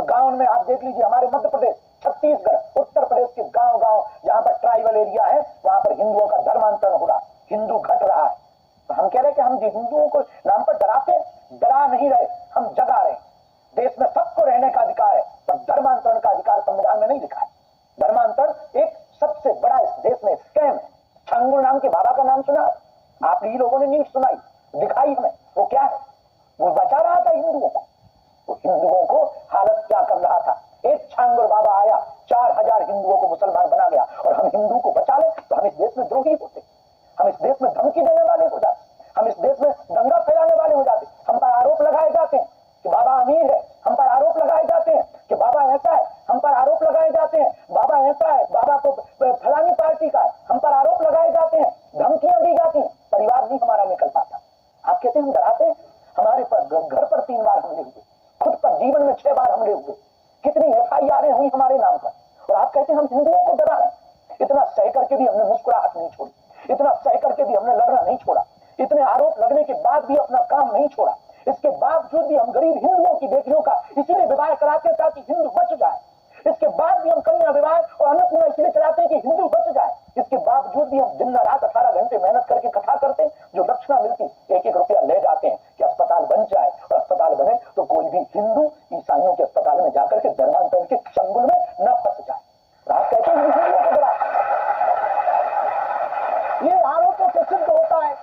गांव में आप देख लीजिए, हमारे मध्य प्रदेश, छत्तीसगढ़, उत्तर प्रदेश के गांव गांव जहां पर ट्राइबल एरिया है, वहां पर हिंदुओं का धर्मांतरण हो रहा, हिंदू घट रहा है। तो हम कह रहे हैं कि हम हिंदुओं को नाम पर डराते, डरा नहीं रहे, हम जगा रहे हैं। देश में सबको रहने का अधिकार है, पर धर्मांतरण का अधिकार संविधान में नहीं लिखा है। धर्मांतरण एक सबसे बड़ा इस देश में स्कैम है। छंगुल नाम के बाबा का नाम सुना आप ही लोगों ने? न्यूज सुनाई, दिखाई हमें, वो क्या है? वो बचा रहा था हिंदुओं को, वो हिंदुओं को हालत क्या कर रहा था। एक छांगुल बाबा आया, 4000 हिंदुओं को मुसलमान बना गया, और हम हिंदू को बचा ले तो हम इस देश में द्रोही होते, हम इस देश में धमकी देने वाले हो जाते, हम इस देश में दंगा फैलाने वाले हो जाते। हम पर आरोप लगाए जाते हैं कि बाबा अमीर है, हम पर आरोप लगाए जाते हैं कि बाबा ऐसा है, हम पर आरोप लगाए जाते हैं बाबा ऐसा है, बाबा तो फलानी पार्टी का है, हम पर आरोप लगाए जाते हैं, धमकियां दी जाती हैं, परिवार नहीं हमारा निकल पाता। आप कहते हैं हम डराते हैं? हमारे पर घर पर 3 बार हमले हुए, खुद पर जीवन में 6 बार हमले हुए, कितनी FIR हुई हमारे नाम पर, और आप कहते हैं हम हिंदुओं को डरा रहे हैं। इतना सह करके भी हमने मुस्कुराहट नहीं छोड़ी, इतना सह करके भी हमने लड़ना नहीं छोड़ा, इतने आरोप लगने के बाद भी अपना काम नहीं छोड़ा। इसके बावजूद भी हम गरीब हिंदुओं की बेटियों का इसलिए विवाह कराते ताकि हिंदू बच जाए। इसके बाद भी हम कन्या विवाह और अन्नपूर्णा इसलिए चलाते हैं कि हिंदू बच जाए। इसके बावजूद भी हम दिन रात 18 घंटे मेहनत करके कथा करते हैं, जो दक्षिणा मिलती 1-1 रुपया ले जाते हैं कि अस्पताल बन जाए, और अस्पताल बने तो कोई भी हिंदू ईसाइयों के अस्पताल में जाकर के धर्मांतरण के चंगुल में न फंस जाए। आप कहते हैं हिंदुओं को डरा, ये आरोपों से सिद्ध होता है,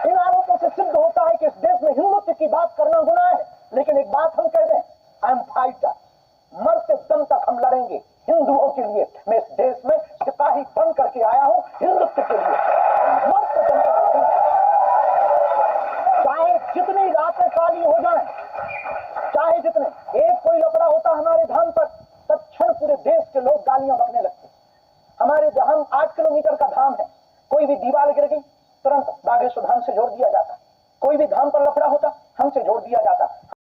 इन आरोपों से सिद्ध होता है कि इस देश में हिंदुत्व की बात करना गुनाह है। लेकिन एक बात हम कह दें, आई एम फाइटर, मरते दम तक हम लड़ेंगे हिंदुओं के लिए। मैं इस देश में सिपाही बन करके आया हूं हिंदुत्व के लिए, मरते दम तक लड़ेंगे, चाहे जितनी रातें काली हो जाएं, चाहे जितने। एक कोई लफड़ा होता हमारे धाम पर, तत्क्षण पूरे देश के लोग गालियां बकने लगते। हमारे जहां 8 किलोमीटर का धाम है, कोई भी दीवार गिर गई तुरंत बागेश्वर धाम से जोड़ दिया जाता, कोई भी धाम पर लफड़ा होता हमसे जोड़ दिया जाता।